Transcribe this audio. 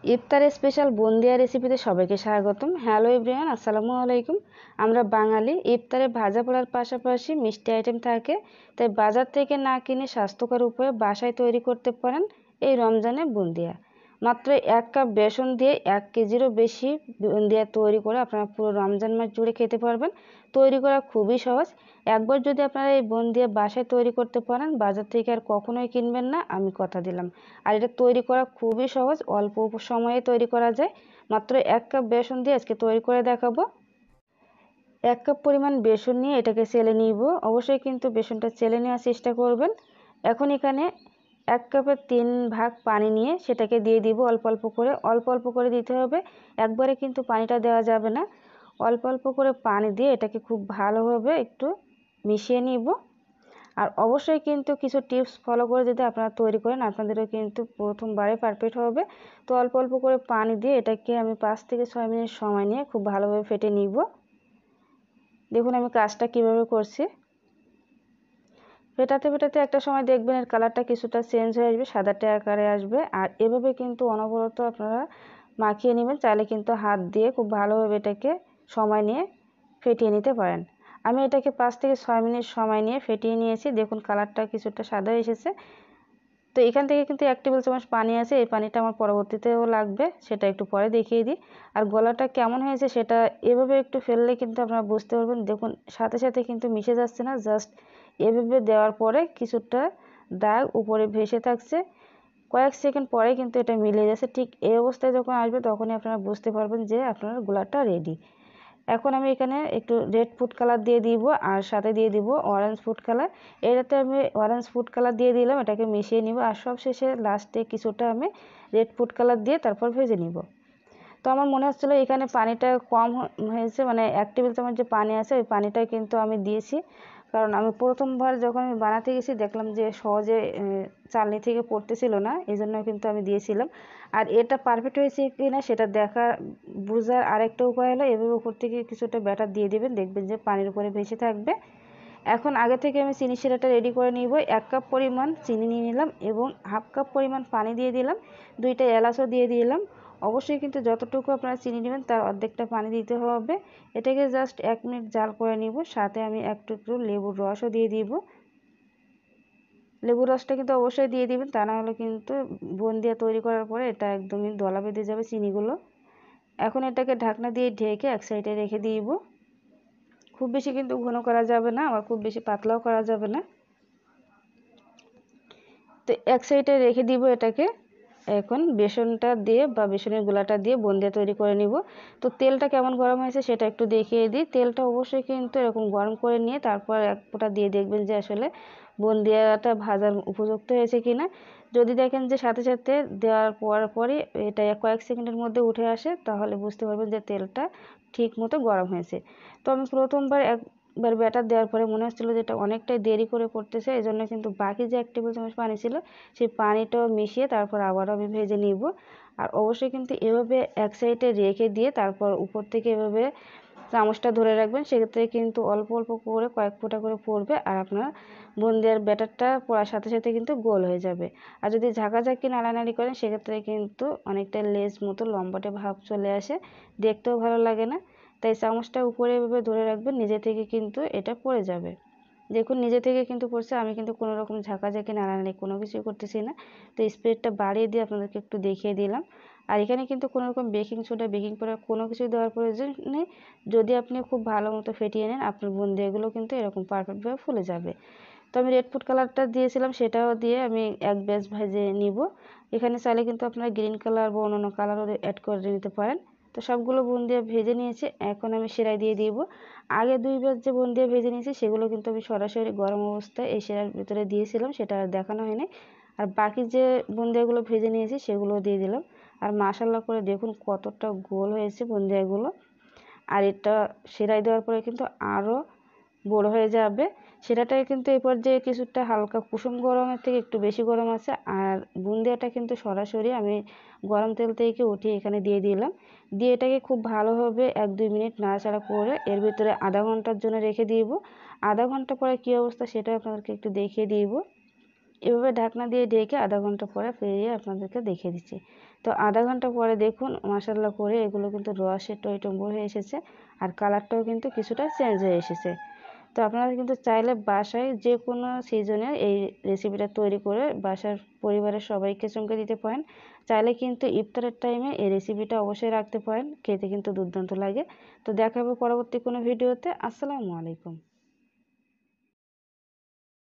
ইফতার special bundiya রেসিপিতে সবাইকে স্বাগতম। হ্যালো এভরিওয়ান, আসসালামু আলাইকুম। আমরা বাঙালি ইফতারে ভাজা পোড়ার পাশাপাশি মিষ্টি আইটেম থাকে, তাই বাজার থেকে না কিনে স্বাস্থ্যকর উপায়ে বাসায় তৈরি করতে পারেন এই রমজানে বুন্দিয়া। মাত্র 1 কাপ বেসন দিয়ে 1 কেজিরও বেশি বুন্দিয়া তৈরি করে আপনারা পুরো রমজান মাস জুড়ে খেতে পারবেন। তৈরি করা খুবই সহজ। একবার যদি আপনারা এই বুন্দিয়া বাসায় তৈরি করতে পারেন, বাজার থেকে আর কখনোই কিনবেন না, আমি কথা দিলাম। আর এটা তৈরি করা খুবই সহজ, অল্প সময়ে তৈরি করা যায়। মাত্র 1 কাপ বেসন দিয়ে আজকে তৈরি করে দেখাবো। 1 কাপ পরিমাণ বেসন নিয়ে এটাকে চেলে নিব। অবশ্যই কিন্তু বেসনটা চেলে নেওয়ার চেষ্টা করবেন। এখন এখানে 1 কাপের 3 ভাগ পানি নিয়ে সেটাকে দিয়ে দিব অল্প অল্প করে। অল্প অল্প করে দিতে হবে, একবারে কিন্তু পানিটা দেওয়া যাবে না। অল্প অল্প করে পানি দিয়ে এটাকে খুব ভালোভাবে একটু মিশিয়ে নিব। আর অবশ্যই কিন্তু কিছু টিপস ফলো করে যদি আপনারা তৈরি করেন, আপনাদেরও কিন্তু প্রথমবারে পারফেক্ট হবে। তো অল্প অল্প করে পানি দিয়ে এটাকে আমি 5 থেকে 6 মিনিট সময় নিয়ে খুব ভালোভাবে ফেটে নিব। দেখুন আমি কাজটা কিভাবে করছি। ফেটাতে ফেটাতে একটা সময় দেখবেন এর কালারটা কিছুটা চেঞ্জ হয়ে আসবে, সাদাটে আকারে আসবে। আর এভাবে কিন্তু অনবরত আপনারা মাখিয়ে নেবেন। চাইলে কিন্তু হাত দিয়ে খুব ভালোভাবে এটাকে সময় নিয়ে ফেটিয়ে নিতে পারেন। আমি এটাকে 5 থেকে 6 মিনিট সময় নিয়ে ফেটিয়ে নিয়েছি। দেখুন কালারটা কিছুটা সাদা এসেছে। তো এখান থেকে কিন্তু 1 টেবিল চামচ পানি আছে, এই পানিটা আমার পরবর্তীতেও লাগবে, সেটা একটু পরে দেখিয়ে দিই। আর গলাটা কেমন হয়েছে সেটা এভাবে একটু ফেললে কিন্তু আপনারা বুঝতে পারবেন। দেখুন সাথে সাথে কিন্তু মিশে যাচ্ছে না, জাস্ট এভাবে দেওয়ার পরে কিছুটা দাগ উপরে ভেসে থাকছে। কয়েক সেকেন্ড পরে কিন্তু এটা মিলে যাচ্ছে। ঠিক এই অবস্থায় যখন আসবে তখনই আপনারা বুঝতে পারবেন যে আপনার গোলাটা রেডি। এখন আমি এখানে একটু রেড ফুড কালার দিয়ে দিব, আর সাথে দিয়ে দিব অরেঞ্জ ফুড কালার। এটাতে আমি অরেঞ্জ ফুড কালার দিয়ে দিলাম, এটাকে মিশিয়ে নিব। আর সব শেষে লাস্টে কিছুটা আমি রেড ফুড কালার দিয়ে তারপর ভেজে নিব। তো আমার মনে হচ্ছিলো এখানে পানিটা কম হয়েছে, মানে 1 টেবিল চামচ যে পানি আছে ওই পানিটা কিন্তু আমি দিয়েছি। কারণ আমি প্রথমবার যখন আমি বানাতে গেছি দেখলাম যে সহজে চালনি থেকে পড়তেছিল না, এই জন্য কিন্তু আমি দিয়েছিলাম। আর এটা পারফেক্ট হয়েছে কিনা সেটা বোঝার আরেকটা উপায় হলো এভাবে উপর থেকে কিছুটা ব্যাটার দিয়ে দিবেন, দেখবেন যে পানির উপরে ভেসে থাকবে। এখন আগে থেকে আমি চিনি শিরাটা রেডি করে নিব। 1 কাপ পরিমাণ চিনি নিয়ে নিলাম এবং হাফ কাপ পরিমাণ পানি দিয়ে দিলাম, 2টা এলাচও দিয়ে দিলাম। অবশ্যই কিন্তু যতটুকু আপনারা চিনি নেবেন তার অর্ধেকটা পানি দিতে হবে। এটাকে জাস্ট 1 মিনিট জাল করে নিব। সাথে আমি একটু লেবুর রসও দিয়ে দিব। লেবুর রসটা কিন্তু অবশ্যই দিয়ে দিবেন, তা না হলে কিন্তু বুন্দিয়া তৈরি করার পরে এটা একদমই দলা বেঁধে যাবে চিনিগুলো। এখন এটাকে ঢাকনা দিয়ে ঢেকে এক সাইডে রেখে দিব। খুব বেশি কিন্তু ঘন করা যাবে না, আবার খুব বেশি পাতলাও করা যাবে না। তো এক সাইডে রেখে দিব এটাকে। এখন বেসনটা দিয়ে বা বেসনের গোলাটা দিয়ে বুন্দিয়া তৈরি করে নিব। তো তেলটা কেমন গরম হয়েছে সেটা একটু দেখিয়ে দিই। তেলটা অবশ্যই কিন্তু এরকম গরম করে নিয়ে তারপর এক ফোঁটা দিয়ে দেখবেন যে আসলে বুন্দিয়াটা ভাজার উপযুক্ত হয়েছে কিনা। যদি দেখেন যে সাথে সাথে দেওয়ার পরই এটা কয়েক সেকেন্ডের মধ্যে উঠে আসে, তাহলে বুঝতে পারবেন যে তেলটা ঠিক মতো গরম হয়েছে। তো আমি প্রথমবার একবার ব্যাটার দেওয়ার পরে মনে হচ্ছিলো যে এটা অনেকটাই দেরি করে করতেছে, এই জন্য কিন্তু বাকি যে 1 টেবিল চামচ পানি ছিল সেই পানিটাও মিশিয়ে তারপর আবারও আমি ভেজে নিব। আর অবশ্যই কিন্তু এভাবে এক সাইডে রেখে দিয়ে তারপর উপর থেকে এভাবে চামচটা ধরে রাখবেন, সেক্ষেত্রে কিন্তু অল্প অল্প করে কয়েক ফোঁটা করে পড়বে আর আপনার বুন্দিয়ার ব্যাটারটা পড়ার সাথে সাথে কিন্তু গোল হয়ে যাবে। আর যদি ঝাঁকাঝাঁকি নাড়ানাড়ি করেন সেক্ষেত্রে কিন্তু অনেকটা লেজ মতো লম্বাটে ভাব চলে আসে, দেখতেও ভালো লাগে না। তাই চামচটা উপরে এভাবে ধরে রাখবেন, নিজে থেকে কিন্তু এটা পড়ে যাবে। দেখুন নিজে থেকে কিন্তু পড়ছে, আমি কিন্তু কোনো রকম ঝাঁকাঝাঁকি নাড়ানাড়ি কোনো কিছুই করতেছি না। তো স্পিডটা বাড়িয়ে দিয়ে আপনাদেরকে একটু দেখিয়ে দিলাম। আর এখানে কিন্তু কোনো রকম বেকিং সোডা বেকিং পাউডার কোনো কিছু দেওয়ার প্রয়োজন নেই। যদি আপনি খুব ভালো মতো ফেটিয়ে নেন আপনার বুন্দিয়াগুলো কিন্তু এরকম পারফেক্টভাবে ফুলে যাবে। তো আমি রেড ফুড কালারটা দিয়েছিলাম, সেটাও দিয়ে আমি এক ব্যাচ ভেজে নিব। এখানে চাইলে কিন্তু আপনারা গ্রিন কালার বা অন্যান্য কালারও অ্যাড করে নিতে পারেন। তো সবগুলো বুন্দিয়া ভেজে নিয়েছি, এখন আমি সেরাই দিয়ে দিব। আগে 2 ব্যাচ যে বুন্দিয়া ভেজে নিয়েছি সেগুলো কিন্তু আমি সরাসরি গরম অবস্থায় এই সেরার ভিতরে দিয়েছিলাম, সেটা আর দেখানো হয়নি। আর বাকি যে বুন্দিয়াগুলো ভেজে নিয়েছি সেগুলো দিয়ে দিলাম। আর মাশাআল্লাহ করে দেখুন কতটা গোল হয়েছে বুন্দিয়াগুলো। আর এটা সেরাই দেওয়ার পরে কিন্তু আরও বড় হয়ে যাবে। সেটাটাই কিন্তু এই পর্যায়ে কিছুটা হালকা কুসুম গরমের থেকে একটু বেশি গরম আছে। আর বুন্দিয়াটা কিন্তু সরাসরি আমি গরম তেল থেকে উঠিয়ে এখানে দিয়ে দিলাম। দিয়ে এটাকে খুব ভালোভাবে 1-2 মিনিট নাড়াচাড়া করে এর ভিতরে আধা ঘন্টার জন্য রেখে দিব। আধা ঘন্টা পরে কী অবস্থা সেটা আপনাদেরকে একটু দেখিয়ে দিব। এভাবে ঢাকনা দিয়ে ঢেকে আধা ঘন্টা পরে ফিরিয়ে আপনাদেরকে দেখিয়ে দিচ্ছি। তো আধা ঘন্টা পরে দেখুন মাশাআল্লাহ করে এগুলো কিন্তু রসে টইটম্বুর হয়ে এসেছে আর কালারটাও কিন্তু কিছুটা চেঞ্জ হয়ে এসেছে। তো আপনারা কিন্তু চাইলে বাসায় যে কোনো সিজনে এই রেসিপিটা তৈরি করে বাসার পরিবারের সবাইকে চমকে দিতে পারেন। চাইলে কিন্তু ইফতারের টাইমে এই রেসিপিটা অবশ্যই রাখতে পারেন, খেতে কিন্তু দুর্দান্ত লাগে। তো দেখা হবে পরবর্তী কোনো ভিডিওতে। আসসালামু আলাইকুম।